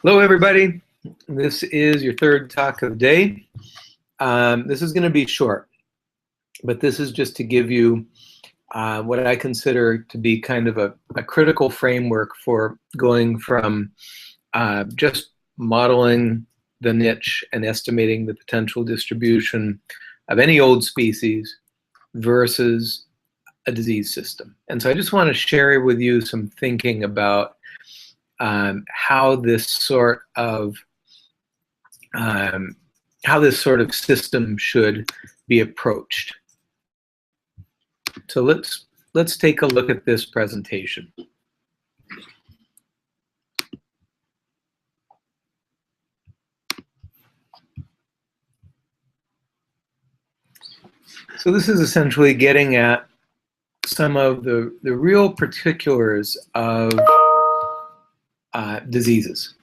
Hello, everybody. This is your third talk of the day. This is going to be short, but this is just to give you what I consider to be kind of a critical framework for going from just modeling the niche and estimating the potential distribution of any old species versus a disease system. And so I just want to share with you some thinking about how this sort of system should be approached. So let's take a look at this presentation. So this is essentially getting at some of the real particulars of diseases.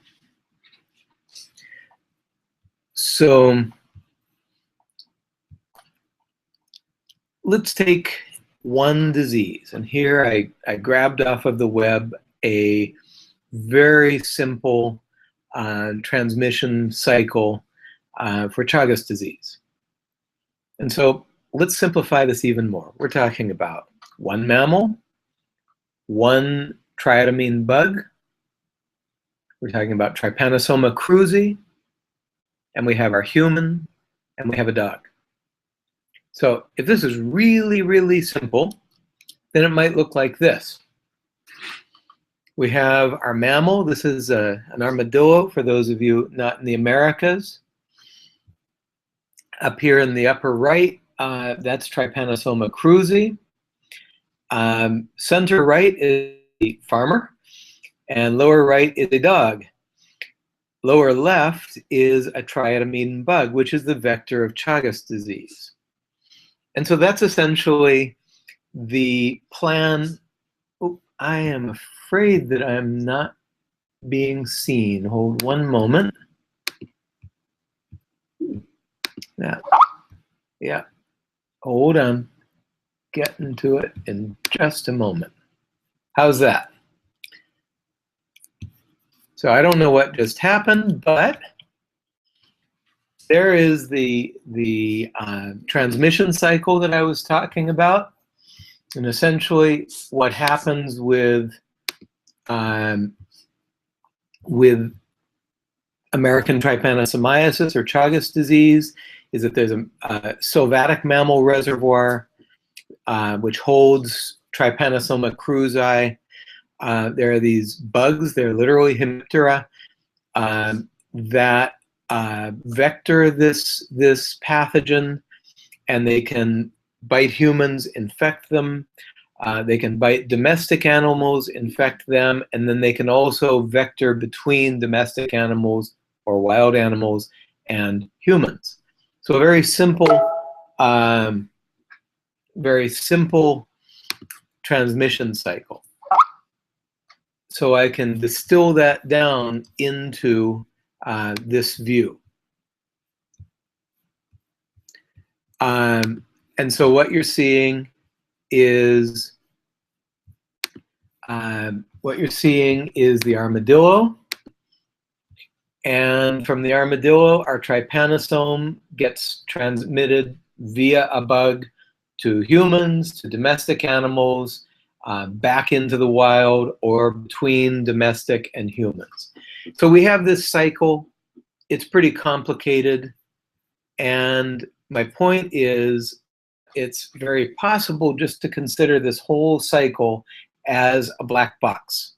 So let's take one disease, and here I grabbed off of the web a very simple transmission cycle for Chagas disease. And so let's simplify this even more. We're talking about one mammal, one triatomine bug. We're talking about Trypanosoma cruzi, and we have our human, and we have a dog. So if this is really, really simple, then it might look like this. We have our mammal. This is an armadillo, for those of you not in the Americas. Up here in the upper right, that's Trypanosoma cruzi. Center right is the farmer, and lower right is a dog. Lower left is a triatomine bug, which is the vector of Chagas disease. And so that's essentially the plan. Oh, I am afraid that I'm not being seen. Hold one moment. Yeah. Hold on. Getting to it in just a moment. How's that? So I don't know what just happened, but there is the transmission cycle that I was talking about. And essentially what happens with American trypanosomiasis or Chagas disease is that there's a sylvatic mammal reservoir which holds Trypanosoma cruzi. There are these bugs, they're literally hemiptera, that vector this pathogen, and they can bite humans, infect them. They can bite domestic animals, infect them, and then they can also vector between domestic animals or wild animals and humans. So a very simple transmission cycle. So I can distill that down into this view. And so what you're seeing is the armadillo. And from the armadillo, our trypanosome gets transmitted via a bug to humans, to domestic animals, back into the wild, or between domestic and humans. So we have this cycle. It's pretty complicated. And my point is, it's very possible just to consider this whole cycle as a black box,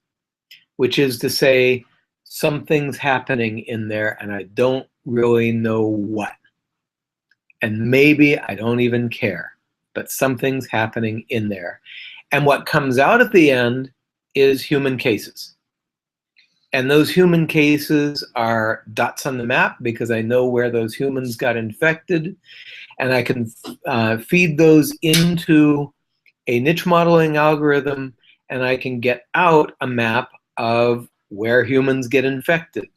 which is to say something's happening in there and I don't really know what. And maybe I don't even care, but something's happening in there. And what comes out at the end is human cases. And those human cases are dots on the map because I know where those humans got infected. And I can feed those into a niche modeling algorithm, and I can get out a map of where humans get infected.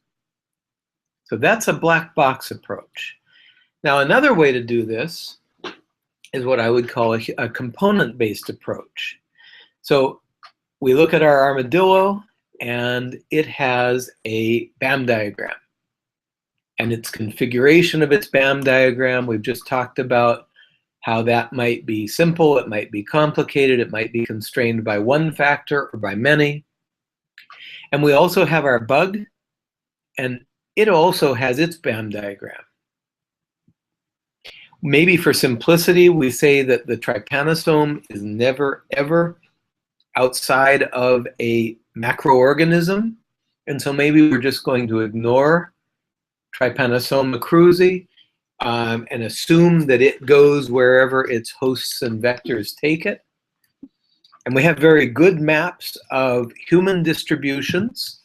So that's a black box approach. Now, another way to do this is what I would call a component-based approach. So we look at our armadillo, and it has a BAM diagram. And its configuration of its BAM diagram, we've just talked about how that might be simple, it might be complicated, it might be constrained by one factor or by many. And we also have our bug, and it also has its BAM diagram. Maybe for simplicity, we say that the trypanosome is never, ever outside of a macroorganism. And so maybe we're just going to ignore Trypanosoma cruzi and assume that it goes wherever its hosts and vectors take it. And we have very good maps of human distributions.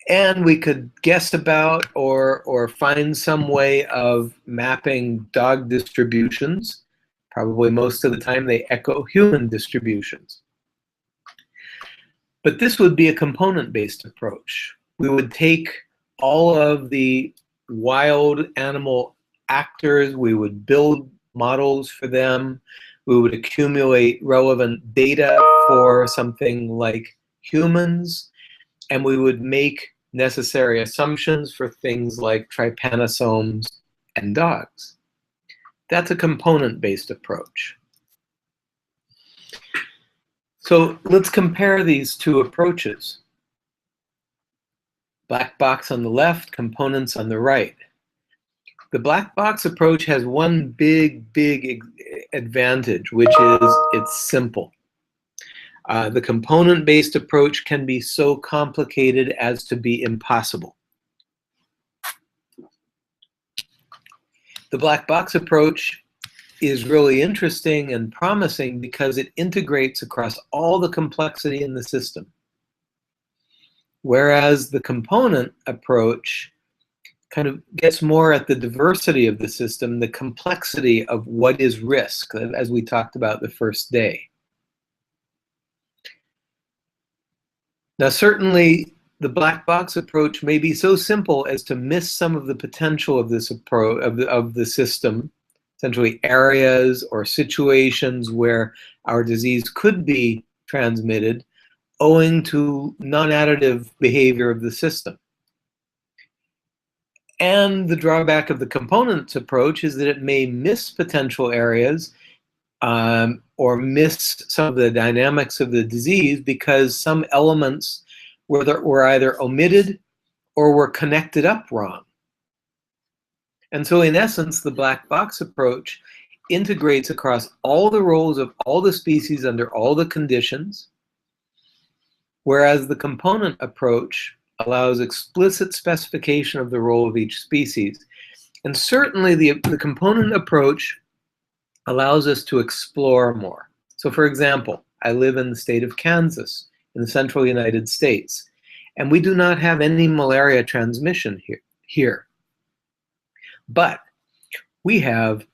And we could guess about or find some way of mapping dog distributions. Probably most of the time they echo human distributions. But this would be a component-based approach. We would take all of the wild animal actors, we would build models for them, we would accumulate relevant data for something like humans, and we would make necessary assumptions for things like trypanosomes and dogs. That's a component-based approach. So let's compare these two approaches. Black box on the left, components on the right. The black box approach has one big advantage, which is it's simple. The component-based approach can be so complicated as to be impossible. The black box approach is really interesting and promising because it integrates across all the complexity in the system. Whereas the component approach kind of gets more at the diversity of the system, the complexity of what is risk, as we talked about the first day. Now, certainly, the black box approach may be so simple as to miss some of the potential of this approach of the system, essentially areas or situations where our disease could be transmitted owing to non-additive behavior of the system. And the drawback of the components approach is that it may miss potential areas or miss some of the dynamics of the disease because some elements were either omitted or were connected up wrong. And so in essence, the black box approach integrates across all the roles of all the species under all the conditions, whereas the component approach allows explicit specification of the role of each species. And certainly the component approach allows us to explore more. So for example, I live in the state of Kansas in the central United States, and we do not have any malaria transmission here. But we have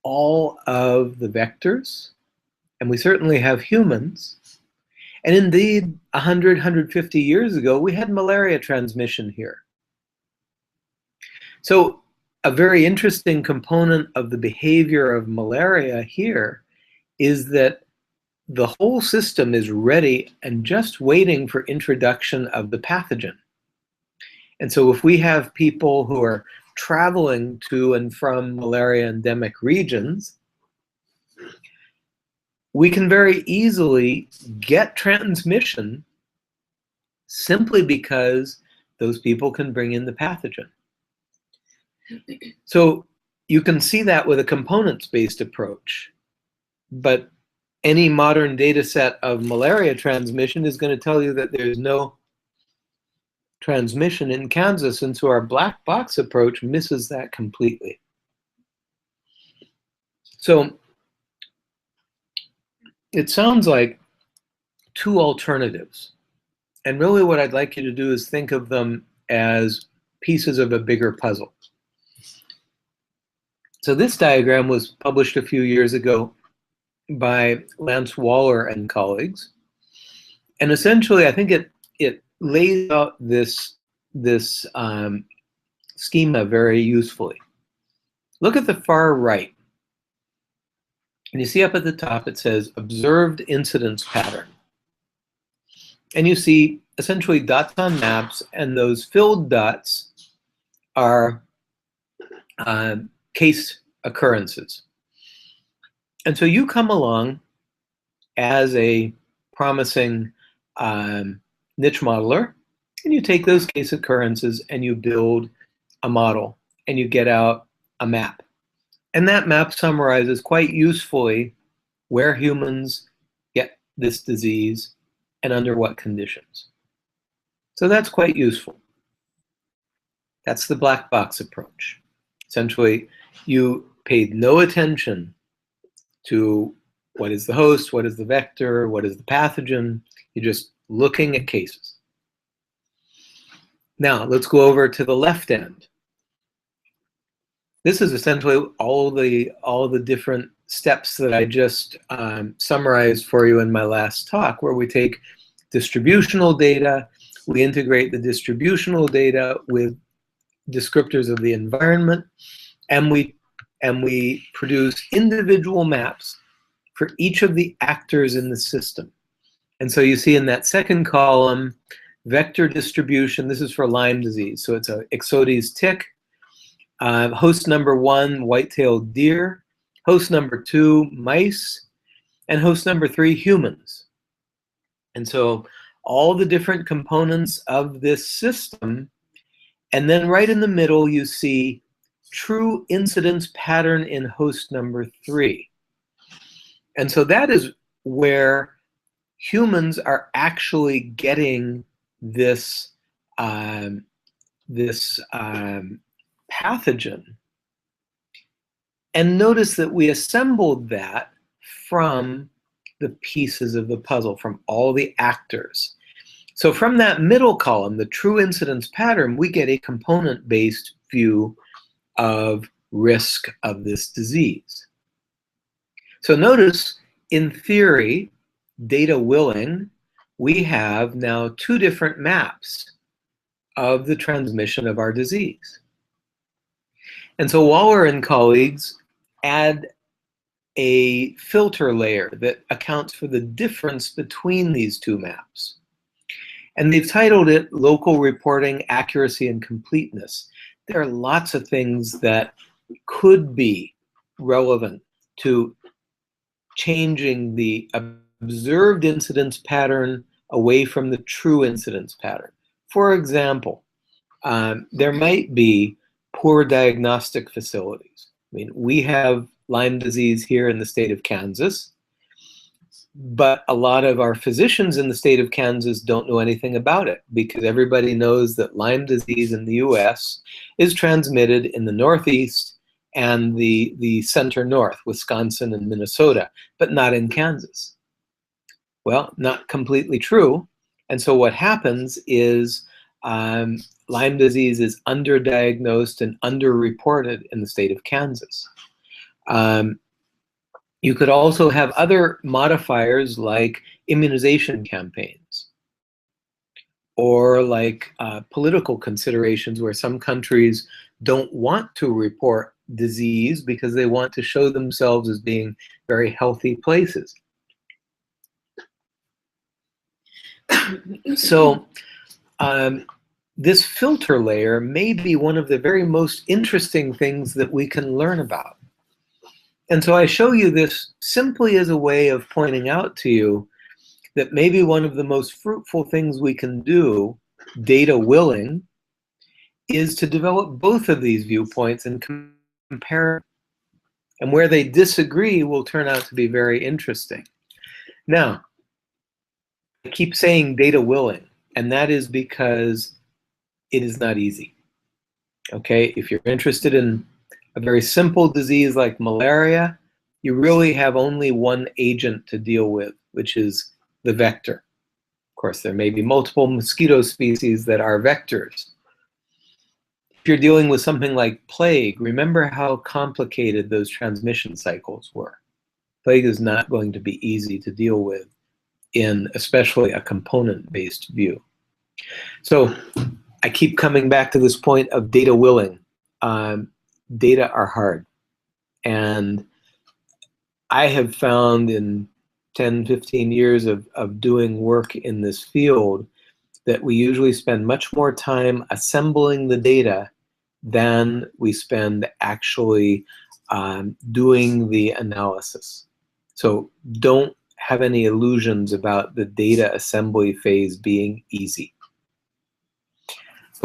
all of the vectors, and we certainly have humans. And indeed, 100, 150 years ago, we had malaria transmission here. So a very interesting component of the behavior of malaria here is that the whole system is ready and just waiting for introduction of the pathogen. And so if we have people who are traveling to and from malaria endemic regions, we can very easily get transmission simply because those people can bring in the pathogen. So you can see that with a components-based approach, but any modern data set of malaria transmission is going to tell you that there's no transmission in Kansas, and so our black box approach misses that completely. So it sounds like two alternatives. And really what I'd like you to do is think of them as pieces of a bigger puzzle. So this diagram was published a few years ago by Lance Waller and colleagues. And essentially, I think it lays out this schema very usefully. Look at the far right. And you see up at the top, it says observed incidence pattern. And you see essentially dots on maps, and those filled dots are case occurrences. And so you come along as a promising niche modeler, and you take those case occurrences and you build a model, and you get out a map. And that map summarizes quite usefully where humans get this disease and under what conditions. So that's quite useful. That's the black box approach. Essentially, you paid no attention to what is the host, what is the vector, what is the pathogen. You're just looking at cases. Now, let's go over to the left end. This is essentially all the different steps that I just summarized for you in my last talk, where we take distributional data, we integrate the distributional data with descriptors of the environment, and we produce individual maps for each of the actors in the system. And so you see in that second column, vector distribution. This is for Lyme disease. So it's a Ixodes tick. Host number 1, white-tailed deer. Host number 2, mice. And host number 3, humans. And so all the different components of this system. And then right in the middle, you see true incidence pattern in host number 3. And so that is where humans are actually getting this, pathogen. And notice that we assembled that from the pieces of the puzzle, from all the actors. So from that middle column, the true incidence pattern, we get a component-based view of risk of this disease. So notice, in theory, data willing, we have now 2 different maps of the transmission of our disease. And so Waller and colleagues add a filter layer that accounts for the difference between these 2 maps. And they've titled it Local Reporting Accuracy and Completeness. There are lots of things that could be relevant to changing the observed incidence pattern away from the true incidence pattern. For example, there might be poor diagnostic facilities. I mean, we have Lyme disease here in the state of Kansas, but a lot of our physicians in the state of Kansas don't know anything about it, because everybody knows that Lyme disease in the US is transmitted in the Northeast and the center north, Wisconsin and Minnesota, but not in Kansas. Well, not completely true. And so what happens is Lyme disease is underdiagnosed and underreported in the state of Kansas. You could also have other modifiers like immunization campaigns, or like political considerations where some countries don't want to report disease because they want to show themselves as being very healthy places. So this filter layer may be one of the very most interesting things that we can learn about. And so I show you this simply as a way of pointing out to you that maybe one of the most fruitful things we can do, data willing, is to develop both of these viewpoints and compare. And where they disagree will turn out to be very interesting. Now, I keep saying data willing, and that is because it is not easy. Okay, if you're interested in a very simple disease like malaria, you really have only one agent to deal with, which is the vector. Of course, there may be multiple mosquito species that are vectors. If you're dealing with something like plague, remember how complicated those transmission cycles were. Plague is not going to be easy to deal with in especially a component-based view. So I keep coming back to this point of data willing. Data are hard. And I have found in 10, 15 years of doing work in this field that we usually spend much more time assembling the data than we spend actually doing the analysis. So don't have any illusions about the data assembly phase being easy.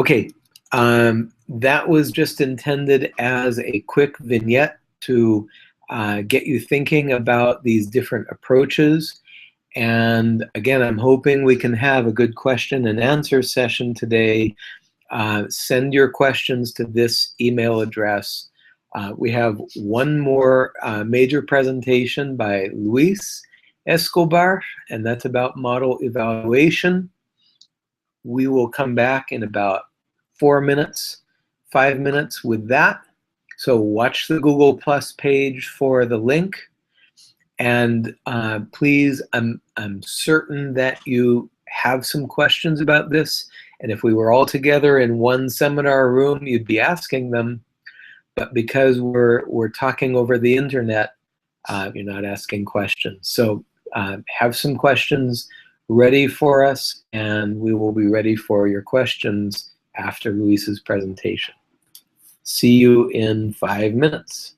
Okay, that was just intended as a quick vignette to get you thinking about these different approaches. And again, I'm hoping we can have a good question and answer session today. Send your questions to this email address. We have one more major presentation by Luis Escobar, and that's about model evaluation. We will come back in about 4 minutes, 5 minutes with that. So watch the Google Plus page for the link. And please, I'm certain that you have some questions about this. And if we were all together in one seminar room, you'd be asking them. But because we're talking over the internet, you're not asking questions. So have some questions ready for us, and we will be ready for your questions after Luis's presentation. See you in 5 minutes.